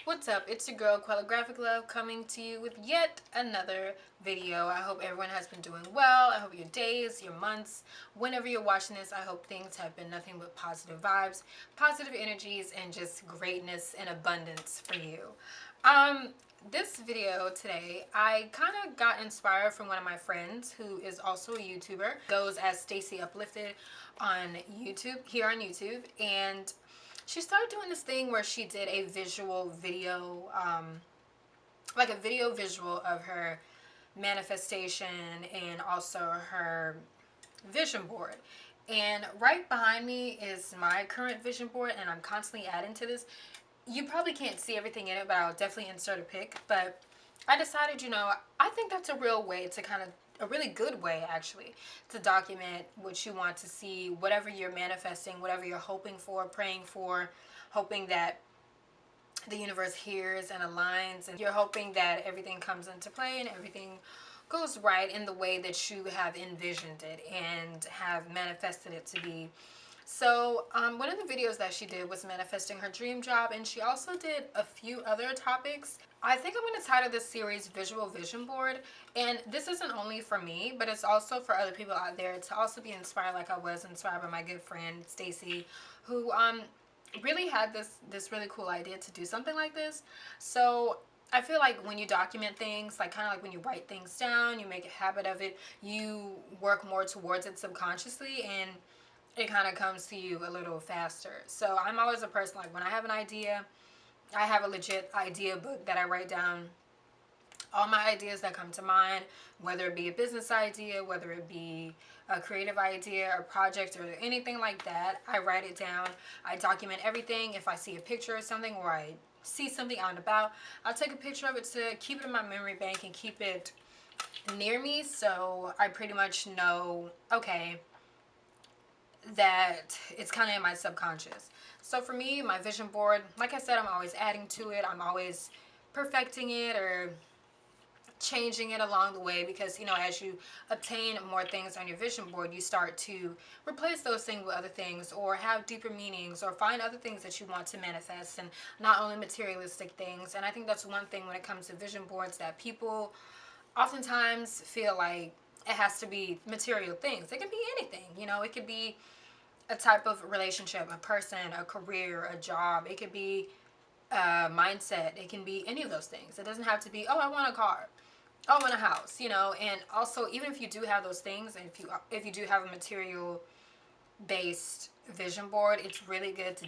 What's up? It's your girl Quella.graphiclove coming to you with yet another video. I hope everyone has been doing well. I hope your days, your months, whenever you're watching this, I hope things have been nothing but positive vibes, positive energies, and just greatness and abundance for you. This video today, I kind of got inspired from one of my friends who is also a YouTuber, goes as StaceyUplifted on YouTube, here on YouTube, and she started doing this thing where she did a visual video, like a video visual of her manifestation and also her vision board. And right behind me is my current vision board, and I'm constantly adding to this. You probably can't see everything in it, but I'll definitely insert a pic. But I decided, I think that's a real way to kind of, a really good way actually, to document what you want to see, whatever you're manifesting, whatever you're hoping for, praying for, hoping that the universe hears and aligns, and you're hoping that everything comes into play and everything goes right in the way that you have envisioned it and have manifested it to be. So one of the videos that she did was manifesting her dream job, and she also did a few other topics. I think I'm going to title this series Visual Vision Board, and this isn't only for me, but it's also for other people out there to also be inspired like I was inspired by my good friend Stacy, who really had this really cool idea to do something like this. So I feel like when you document things, like kind of like when you write things down, you make a habit of it, you work more towards it subconsciously, and it kind of comes to you a little faster. So I'm always a person, like when I have an idea, I have a legit idea book that I write down all my ideas that come to mind, whether it be a business idea, whether it be a creative idea, a project, or anything like that. I write it down. I document everything. If I see a picture of something or I see something out and about, I'll take a picture of it to keep it in my memory bank and keep it near me, so I pretty much know, okay, that it's kind of in my subconscious. So for me, my vision board, like I said, I'm always adding to it. I'm always perfecting it or changing it along the way, because as you obtain more things on your vision board, you start to replace those things with other things, or have deeper meanings, or find other things that you want to manifest, and not only materialistic things. And I think that's one thing when it comes to vision boards, that people oftentimes feel like it has to be material things. It can be anything. It could be a type of relationship, a person, a career, a job. It could be a mindset. It can be any of those things. It doesn't have to be, oh, I want a car, oh, I want a house. And also, even if you do have those things, and if you do have a material based vision board, it's really good to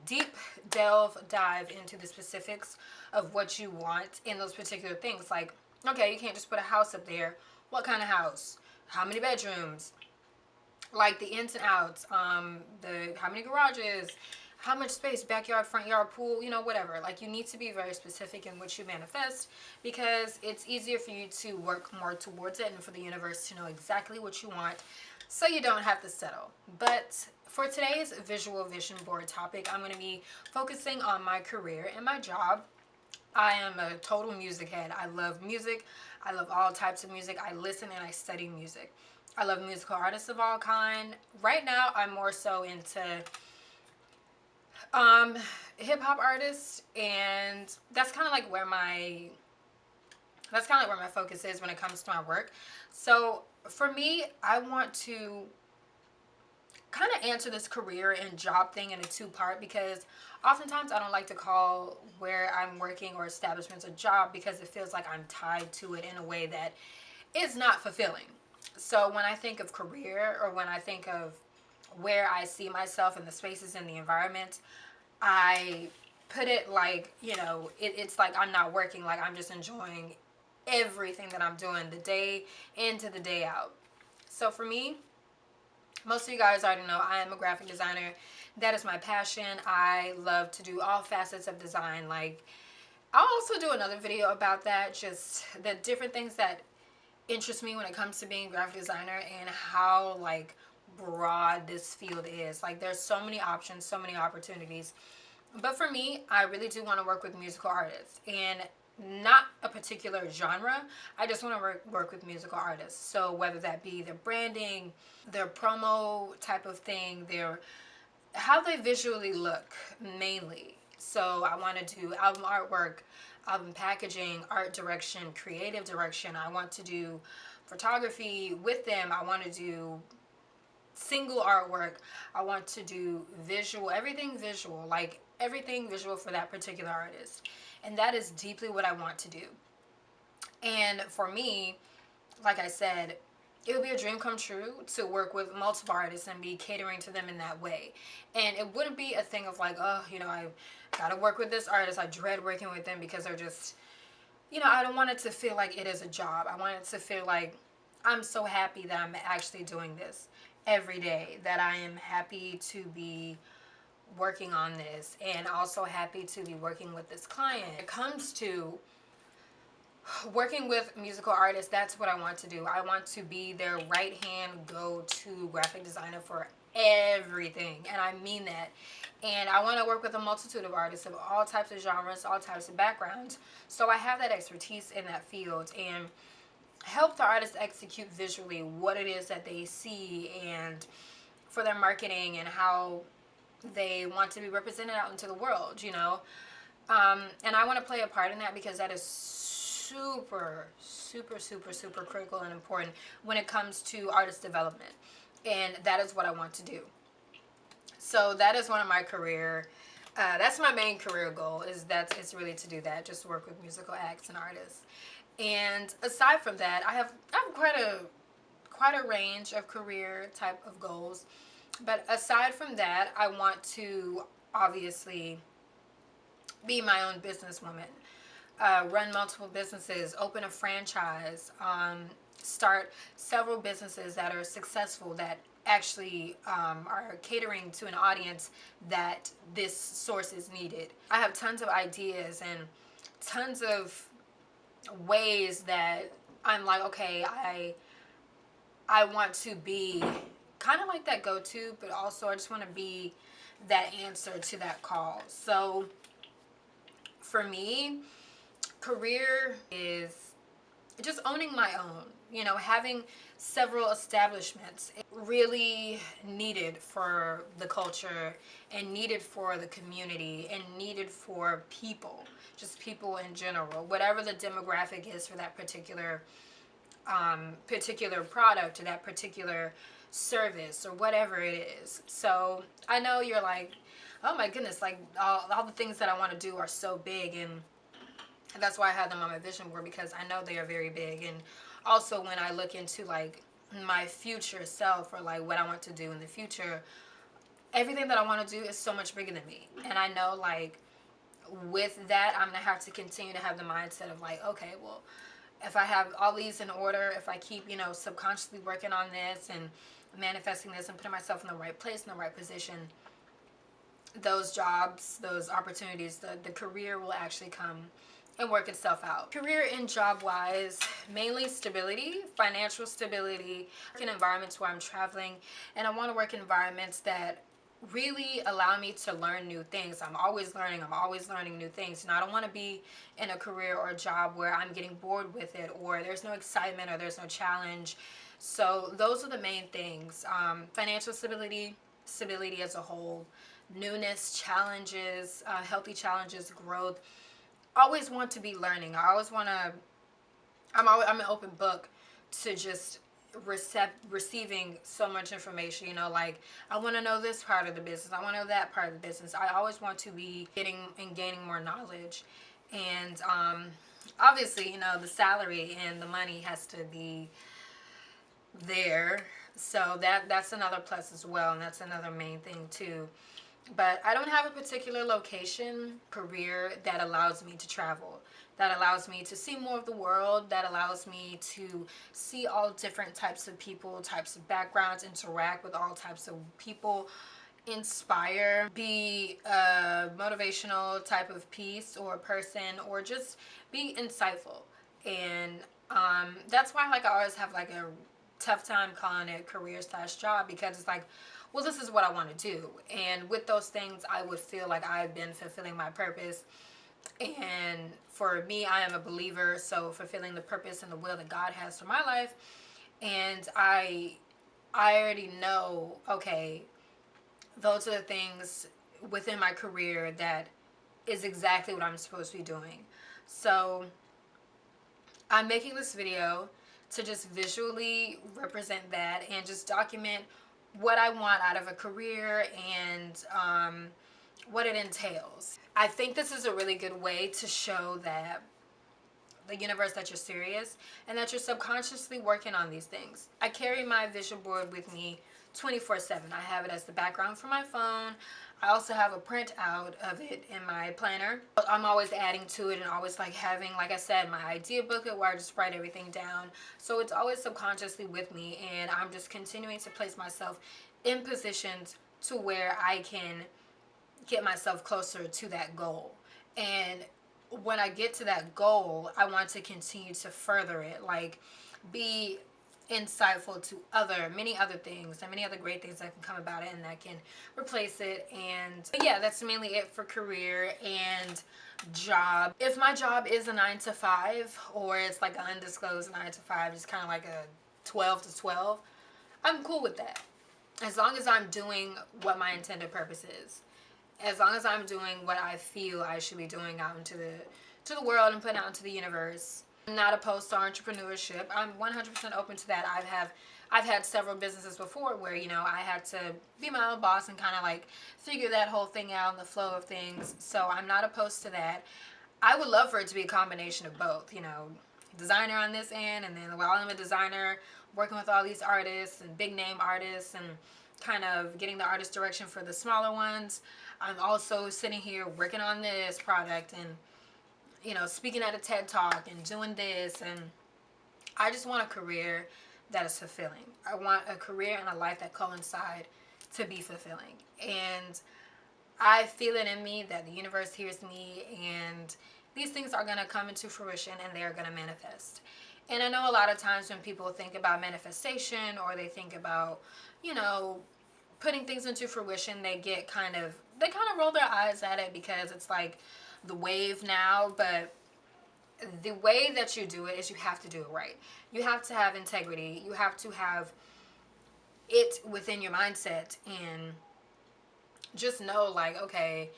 deep dive into the specifics of what you want in those particular things. Like, okay, you can't just put a house up there. What kind of house? How many bedrooms? Like the ins and outs, the how many garages, how much space, backyard, front yard, pool, whatever. Like, you need to be very specific in what you manifest, because it's easier for you to work more towards it and for the universe to know exactly what you want, so you don't have to settle. But for today's visual vision board topic, I'm going to be focusing on my career and my job. I am a total music head. I love music. I love all types of music. I listen and I study music. I love musical artists of all kind. Right now, I'm more so into hip-hop artists, and that's kind of like where my focus is when it comes to my work. So for me, I want to kind of answer this career and job thing in a two-part, because oftentimes I don't like to call where I'm working or establishments a job, because it feels like I'm tied to it in a way that is not fulfilling. So when I think of career, or when I think of where I see myself in the spaces and the environment, I put it like, it's like I'm not working, like I'm just enjoying everything that I'm doing the day in to the day out. So for me, most of you guys already know I am a graphic designer. That is my passion. I love to do all facets of design. Like, I'll also do another video about that, just the different things that interest me when it comes to being a graphic designer, and how like broad this field is. Like, there's so many options, so many opportunities. But for me, I really do want to work with musical artists, and not a particular genre. I just want to work with musical artists. So whether that be their branding, their promo type of thing, their how they visually look mainly. So I want to do album artwork, album packaging, art direction, creative direction. I want to do photography with them. I want to do single artwork. I want to do visual, everything visual, like everything visual for that particular artist. And that is deeply what I want to do. And for me, like I said, it would be a dream come true to work with multiple artists and be catering to them in that way. And it wouldn't be a thing of like, oh, you know, I gotta work with this artist. I dread working with them because they're just, you know, I don't want it to feel like it is a job. I want it to feel like I'm so happy that I'm actually doing this every day, that I am happy to be working on this and also happy to be working with this client. When it comes to working with musical artists, that's what I want to do. I want to be their right hand go-to graphic designer for everything, and I mean that. And I want to work with a multitude of artists of all types of genres, all types of backgrounds, so I have that expertise in that field and help the artists execute visually what it is that they see, and for their marketing and how they want to be represented out into the world, you know. And I want to play a part in that because that is super critical and important when it comes to artist development, and that is what I want to do. So that is one of my career, that's my main career goal, is that it's really to do that, just work with musical acts and artists. And aside from that, I have quite a range of career type of goals, but aside from that, I want to obviously be my own businesswoman. Run multiple businesses, open a franchise, start several businesses that are successful, that actually are catering to an audience that this source is needed. I have tons of ideas and tons of ways that I'm like, okay, I want to be kind of like that go-to, but also I just want to be that answer to that call. So for me, career is just owning my own, you know, having several establishments. It really needed for the culture and needed for the community and needed for people, just people in general, whatever the demographic is for that particular product or that particular service or whatever it is. So I know you're like, oh my goodness, like all the things that I want to do are so big, and that's why I have them on my vision board, because I know they are very big. And also when I look into like my future self, or like what I want to do in the future, everything that I want to do is so much bigger than me. And I know like with that, I'm gonna have to continue to have the mindset of like, okay, well, if I have all these in order, if I keep, you know, subconsciously working on this and manifesting this and putting myself in the right place, in the right position, those jobs, those opportunities, the career will actually come and work itself out. Career and job wise, mainly stability, financial stability, in environments where I'm traveling, and I want to work in environments that really allow me to learn new things. I'm always learning new things, and I don't want to be in a career or a job where I'm getting bored with it, or there's no excitement, or there's no challenge. So those are the main things. Financial stability, stability as a whole, newness, challenges, healthy challenges, growth. Always want to be learning. I always want to, I'm an open book to just receiving so much information, you know, like I want to know this part of the business, I want to know that part of the business. I always want to be getting and gaining more knowledge. And obviously, you know, the salary and the money has to be there, so that's another plus as well, and that's another main thing too. But I don't have a particular location career that allows me to travel, that allows me to see more of the world, that allows me to see all different types of people, types of backgrounds, interact with all types of people, inspire, be a motivational type of piece or person, or just be insightful. And that's why like I always have like a tough time calling it career / job, because it's like, well, this is what I want to do. And with those things, I would feel like I've been fulfilling my purpose. And for me, I am a believer, so fulfilling the purpose and the will that God has for my life. And I already know, okay, those are the things within my career that is exactly what I'm supposed to be doing. So I'm making this video to just visually represent that and just document what I want out of a career and what it entails. I think this is a really good way to show that the universe that you're serious and that you're subconsciously working on these things. I carry my vision board with me 24/7. I have it as the background for my phone. I also have a printout of it in my planner. I'm always adding to it and always like having, like I said, my idea booklet where I just write everything down. So it's always subconsciously with me, and I'm just continuing to place myself in positions to where I can get myself closer to that goal. And when I get to that goal, I want to continue to further it, like be insightful to many other things and many other great things that can come about it and that can replace it. And but yeah, that's mainly it for career and job. If my job is a 9 to 5 or it's like an undisclosed 9 to 5, it's kind of like a 12 to 12, I'm cool with that, as long as I'm doing what my intended purpose is. As long as I'm doing what I feel I should be doing out into the world and putting out into the universe. I'm not opposed to entrepreneurship. I'm 100% open to that. I've had several businesses before where, you know, I had to be my own boss and kind of like figure that whole thing out and the flow of things. So I'm not opposed to that. I would love for it to be a combination of both, you know, designer on this end, and then while I'm a designer, working with all these artists and big name artists and kind of getting the artist direction for the smaller ones. I'm also sitting here working on this product and, you know, speaking at a TED Talk and doing this. And I just want a career that is fulfilling. I want a career and a life that coincide to be fulfilling. And I feel it in me that the universe hears me, and these things are going to come into fruition and they are going to manifest. And I know a lot of times when people think about manifestation or they think about, you know, putting things into fruition, they kind of roll their eyes at it because it's like the wave now. But the way that you do it is you have to do it right. You have to have integrity. You have to have it within your mindset and just know, like, okay,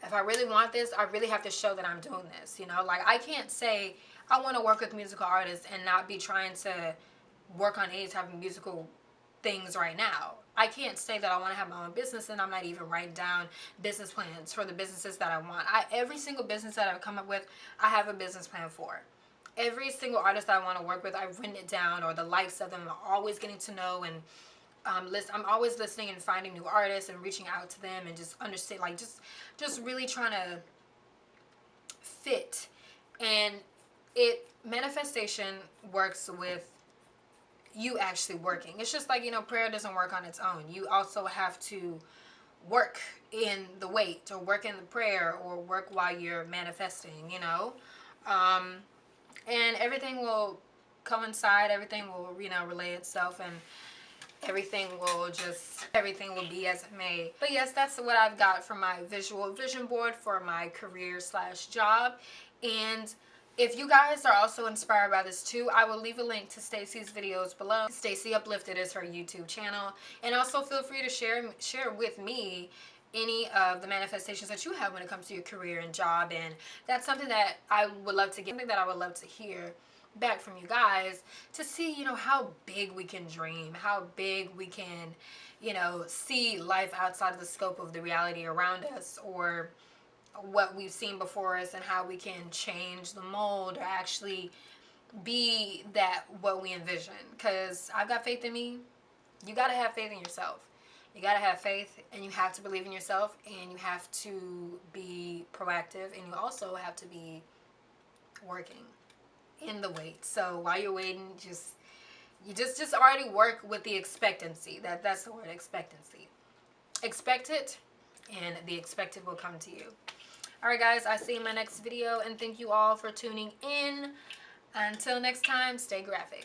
if I really want this, I really have to show that I'm doing this. You know, like, I can't say I want to work with musical artists and not be trying to work on any type of musical things right now. I can't say that I want to have my own business and I'm not even writing down business plans for the businesses that I want. Every single business that I've come up with, I have a business plan for. Every single artist that I want to work with, I've written it down, or the likes of them. I'm always getting to know and I'm always listening and finding new artists and reaching out to them and just understand, like, just really trying to fit. And manifestation works with you actually working. It's just like, you know, prayer doesn't work on its own. You also have to work in the wait, or work in the prayer, or work while you're manifesting, you know. And everything will coincide, everything will, you know, relay itself, and everything will be as it may. But yes, that's what I've got for my visual vision board for my career / job. And if you guys are also inspired by this too, I will leave a link to Stacey's videos below. StaceyUplifted is her YouTube channel. And also feel free to share with me any of the manifestations that you have when it comes to your career and job. And that's something that I would love to hear back from you guys, to see, you know, how big we can dream, how big we can, you know, see life outside of the scope of the reality around us, or what we've seen before us, and how we can change the mold or actually be what we envision. Because I've got faith in me. You got to have faith in yourself. You got to have faith, and you have to believe in yourself, and you have to be proactive, and you also have to be working in the wait. So while you're waiting, you just already work with the expectancy. That's the word, expectancy. Expect it, and the expected will come to you. Alright guys, I'll see you in my next video, and thank you all for tuning in. Until next time, stay graphic.